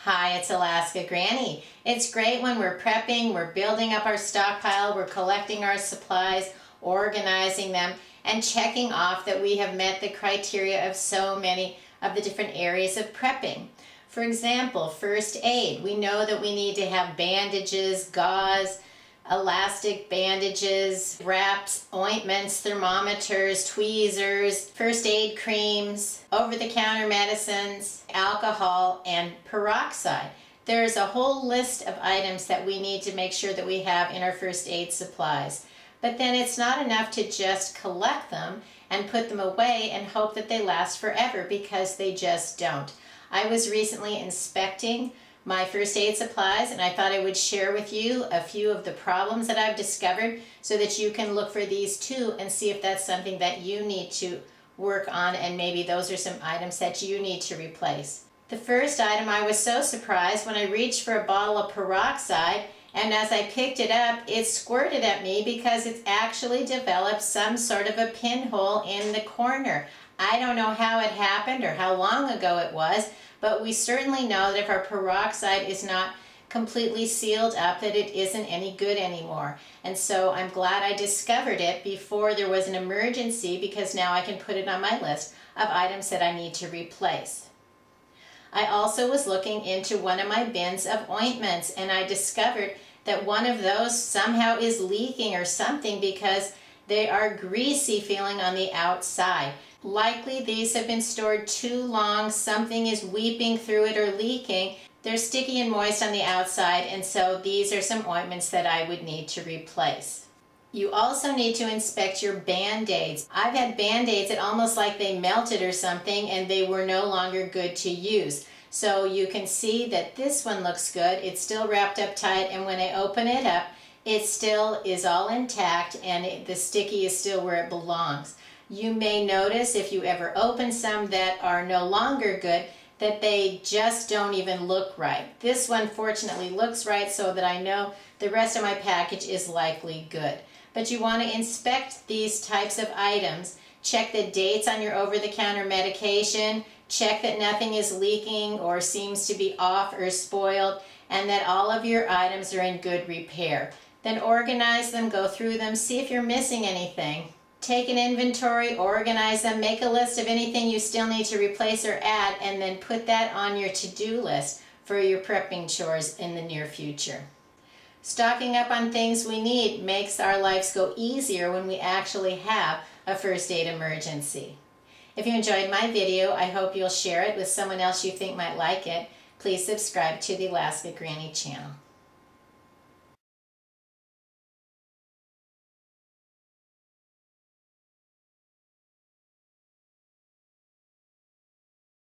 Hi, it's Alaska Granny. It's great when we're prepping, we're building up our stockpile, we're collecting our supplies, organizing them, and checking off that we have met the criteria of so many of the different areas of prepping. For example, first aid. We know that we need to have bandages, gauze, elastic bandages, wraps, ointments, thermometers, tweezers, first aid creams, over-the-counter medicines, alcohol, and peroxide. There's a whole list of items that we need to make sure that we have in our first aid supplies. But then it's not enough to just collect them and put them away and hope that they last forever, because they just don't. I was recently inspecting my first aid supplies, and I thought I would share with you a few of the problems that I've discovered so that you can look for these too and see if that's something that you need to work on, and maybe those are some items that you need to replace. The first item, I was so surprised when I reached for a bottle of peroxide, and as I picked it up, it squirted at me because it's actually developed some sort of a pinhole in the corner. I don't know how it happened or how long ago it was, but we certainly know that if our peroxide is not completely sealed up, that it isn't any good anymore. And so I'm glad I discovered it before there was an emergency, because now I can put it on my list of items that I need to replace. I also was looking into one of my bins of ointments, and I discovered that one of those somehow is leaking or something, because they are greasy feeling on the outside. Likely these have been stored too long, something is weeping through it or leaking. They're sticky and moist on the outside, and so these are some ointments that I would need to replace. You also need to inspect your Band-Aids. I've had Band-Aids that almost like they melted or something, and they were no longer good to use. So you can see that this one looks good. It's still wrapped up tight, and when I open it up, it still is all intact, and the sticky is still where it belongs. You may notice, if you ever open some that are no longer good, that they just don't even look right. This one fortunately looks right, so that I know the rest of my package is likely good. But you want to inspect these types of items. Check the dates on your over-the-counter medication. Check that nothing is leaking or seems to be off or spoiled, and that all of your items are in good repair. Then organize them, go through them, see if you're missing anything. Take an inventory, organize them, make a list of anything you still need to replace or add, and then put that on your to-do list for your prepping chores in the near future. Stocking up on things we need makes our lives go easier when we actually have a first aid emergency. If you enjoyed my video, I hope you'll share it with someone else you think might like it. Please subscribe to the Alaska Granny channel.